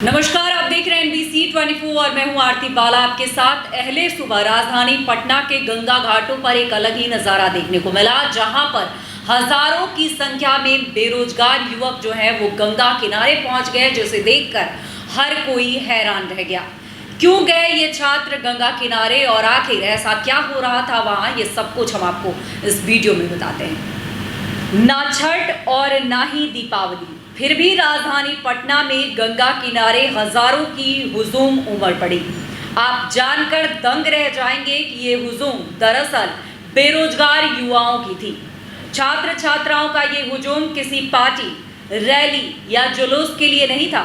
नमस्कार, आप देख रहे हैं NBC 24 और मैं हूं आरती बाला आपके साथ। अहले सुबह राजधानी पटना के गंगा घाटों पर एक अलग ही नज़ारा देखने को मिला, जहां पर हजारों की संख्या में बेरोजगार युवक जो है वो गंगा किनारे पहुंच गए, जिसे देखकर हर कोई हैरान रह गया। क्यों गए ये छात्र गंगा किनारे और आखिर ऐसा क्या हो रहा था वहां, ये सब कुछ हम आपको इस वीडियो में बताते हैं। ना छठ और ना ही दीपावली, फिर भी राजधानी पटना में गंगा किनारे हजारों की हुजूम उमड़ पड़ी। आप जानकर दंग रह जाएंगे कि ये हुजूम दरअसल बेरोजगार युवाओं की थी। छात्र छात्राओं का ये हुजूम किसी पार्टी, रैली या जुलूस के लिए नहीं था,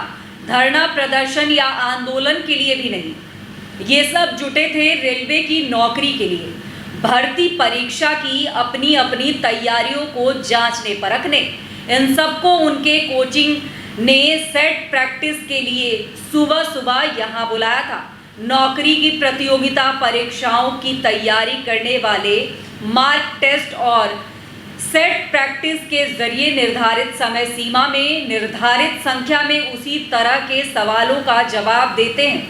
धरना प्रदर्शन या आंदोलन के लिए भी नहीं। ये सब जुटे थे रेलवे की नौकरी के लिए, भर्ती परीक्षा की अपनी अपनी तैयारियों को जांचने परखने। इन सबको उनके कोचिंग ने सेट प्रैक्टिस के लिए सुबह सुबह यहाँ बुलाया था। नौकरी की प्रतियोगिता परीक्षाओं की तैयारी करने वाले मार्क टेस्ट और सेट प्रैक्टिस के जरिए निर्धारित समय सीमा में निर्धारित संख्या में उसी तरह के सवालों का जवाब देते हैं।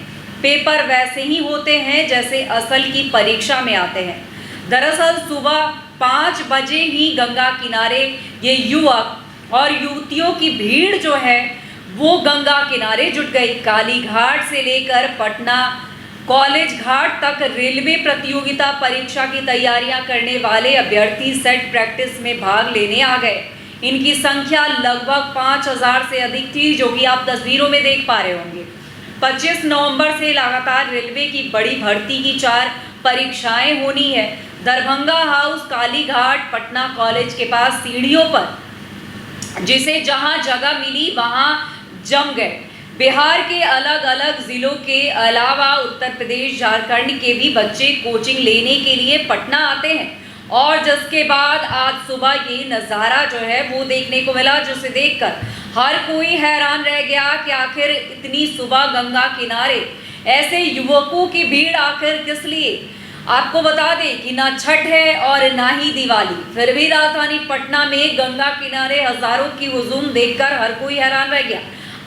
पेपर वैसे ही होते हैं जैसे असल की परीक्षा में आते हैं। दरअसल सुबह 5 बजे ही गंगा किनारे ये युवक और युवतियों की भीड़ जो है वो गंगा किनारे जुट गई। काली घाट से लेकर पटना कॉलेज घाट तक रेलवे प्रतियोगिता परीक्षा की तैयारियां करने वाले अभ्यर्थी सेट प्रैक्टिस में भाग लेने आ गए। इनकी संख्या लगभग 5000 से अधिक थी, जो कि आप तस्वीरों में देख पा रहे होंगे। 25 नवंबर से लगातार रेलवे की बड़ी भर्ती की 4 परीक्षाएं होनी है। दरभंगा हाउस, काली घाट, पटना कॉलेज के पास सीढ़ियों पर जिसे जहां जगह मिली वहां जम गए। बिहार के अलग अलग जिलों के अलावा उत्तर प्रदेश, झारखंड के भी बच्चे कोचिंग लेने के लिए पटना आते हैं। और जिसके बाद आज सुबह ये नज़ारा जो है वो देखने को मिला, जिसे देखकर हर कोई हैरान रह गया कि आखिर इतनी सुबह गंगा किनारे ऐसे युवकों की भीड़ आखिर किस लिए। आपको बता दें कि ना छठ है और ना ही दिवाली, फिर भी राजधानी पटना में गंगा किनारे हजारों की हुजूम देखकर हर कोई हैरान रह गया।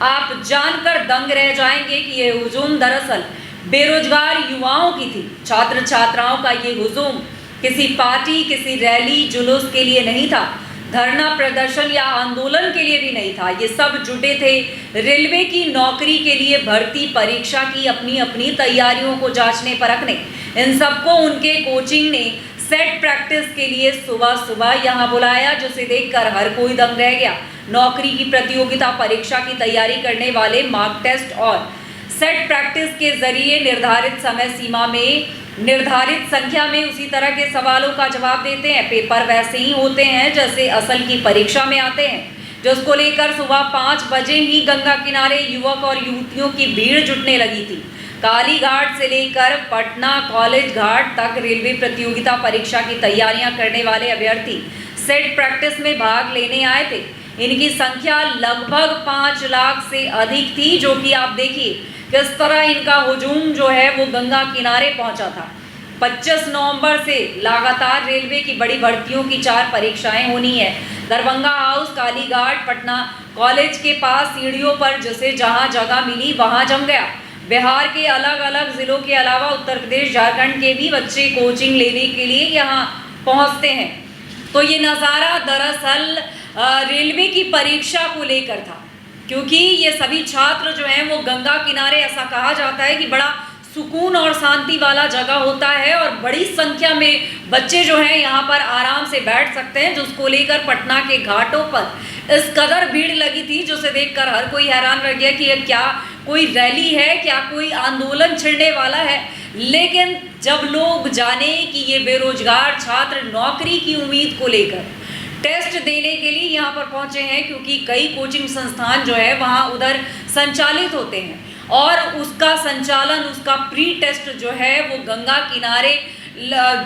आप जानकर दंग रह जाएंगे कि ये हुजूम दरअसल बेरोजगार युवाओं की थी। छात्र छात्राओं का ये हुजूम किसी पार्टी, किसी रैली जुलूस के लिए नहीं था, धरना प्रदर्शन या आंदोलन के लिए भी नहीं था। ये सब जुटे थे रेलवे की नौकरी के लिए, भर्ती परीक्षा की अपनी अपनी तैयारियों को जांचने परखने। इन सबको उनके कोचिंग ने सेट प्रैक्टिस के लिए सुबह सुबह यहाँ बुलाया, जिसे देखकर हर कोई दंग रह गया। नौकरी की प्रतियोगिता परीक्षा की तैयारी करने वाले मार्क टेस्ट और सेट प्रैक्टिस के जरिए निर्धारित समय सीमा में निर्धारित संख्या में उसी तरह के सवालों का जवाब देते हैं। पेपर वैसे ही होते हैं जैसे असल की परीक्षा में आते हैं, जिसको लेकर सुबह 5 बजे ही गंगा किनारे युवक और युवतियों की भीड़ जुटने लगी थी। काली घाट से लेकर पटना कॉलेज घाट तक रेलवे प्रतियोगिता परीक्षा की तैयारियां करने वाले अभ्यर्थी सेट प्रैक्टिस में भाग लेने आए थे। इनकी संख्या लगभग 5 लाख से अधिक थी, जो कि आप देखिए किस तरह इनका हुजूम जो है वो गंगा किनारे पहुंचा था। 25 नवंबर से लगातार रेलवे की बड़ी भर्तियों की 4 परीक्षाएं होनी है। दरभंगा हाउस, काली घाट, पटना कॉलेज के पास सीढ़ियों पर जिसे जहां जगह मिली वहां जम गया। बिहार के अलग अलग जिलों के अलावा उत्तर प्रदेश, झारखंड के भी बच्चे कोचिंग लेने के लिए यहाँ पहुँचते हैं। तो ये नज़ारा दरअसल रेलवे की परीक्षा को लेकर था, क्योंकि ये सभी छात्र जो हैं वो गंगा किनारे, ऐसा कहा जाता है कि बड़ा सुकून और शांति वाला जगह होता है और बड़ी संख्या में बच्चे जो हैं यहाँ पर आराम से बैठ सकते हैं, जिसको लेकर पटना के घाटों पर इस कदर भीड़ लगी थी, जिसे देखकर हर कोई हैरान रह गया कि ये क्या कोई रैली है, क्या कोई आंदोलन छिड़ने वाला है। लेकिन जब लोग जाने कि ये बेरोजगार छात्र नौकरी की उम्मीद को लेकर टेस्ट देने के लिए यहाँ पर पहुँचे हैं, क्योंकि कई कोचिंग संस्थान जो है वहाँ उधर संचालित होते हैं और उसका संचालन, उसका प्री टेस्ट जो है वो गंगा किनारे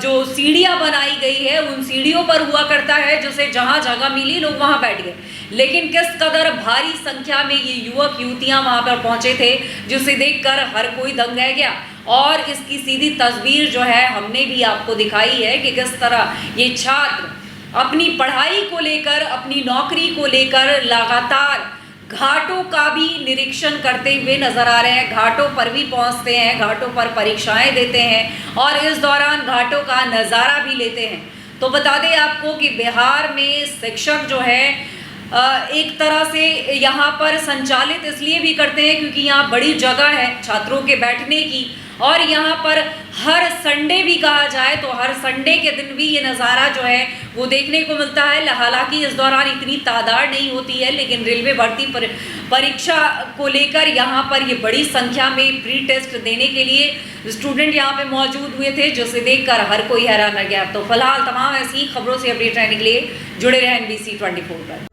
जो सीढ़ियाँ बनाई गई है उन सीढ़ियों पर हुआ करता है, जिसे जहाँ जगह मिली लोग वहाँ बैठ गए। लेकिन किस कदर भारी संख्या में ये युवक युवतियाँ वहाँ पर पहुँचे थे, जिसे देखकर हर कोई दंग रह गया। और इसकी सीधी तस्वीर जो है हमने भी आपको दिखाई है कि किस तरह ये छात्र अपनी पढ़ाई को लेकर, अपनी नौकरी को लेकर लगातार घाटों का भी निरीक्षण करते हुए नजर आ रहे हैं। घाटों पर भी पहुंचते हैं, घाटों पर परीक्षाएं देते हैं और इस दौरान घाटों का नज़ारा भी लेते हैं। तो बता दें आपको कि बिहार में शिक्षक जो है एक तरह से यहाँ पर संचालित इसलिए भी करते हैं क्योंकि यहाँ बड़ी जगह है छात्रों के बैठने की, और यहाँ पर हर संडे भी कहा जाए तो हर संडे के दिन भी ये नज़ारा जो है वो देखने को मिलता है। हालांकि इस दौरान इतनी तादाद नहीं होती है, लेकिन रेलवे भर्ती परीक्षा को लेकर यहाँ पर ये बड़ी संख्या में प्री टेस्ट देने के लिए स्टूडेंट यहाँ पे मौजूद हुए थे, जिसे देखकर हर कोई हैरान रह गया। तो फिलहाल तमाम ऐसी खबरों से अपडेट रहने के लिए जुड़े रहें NBC 24 पर।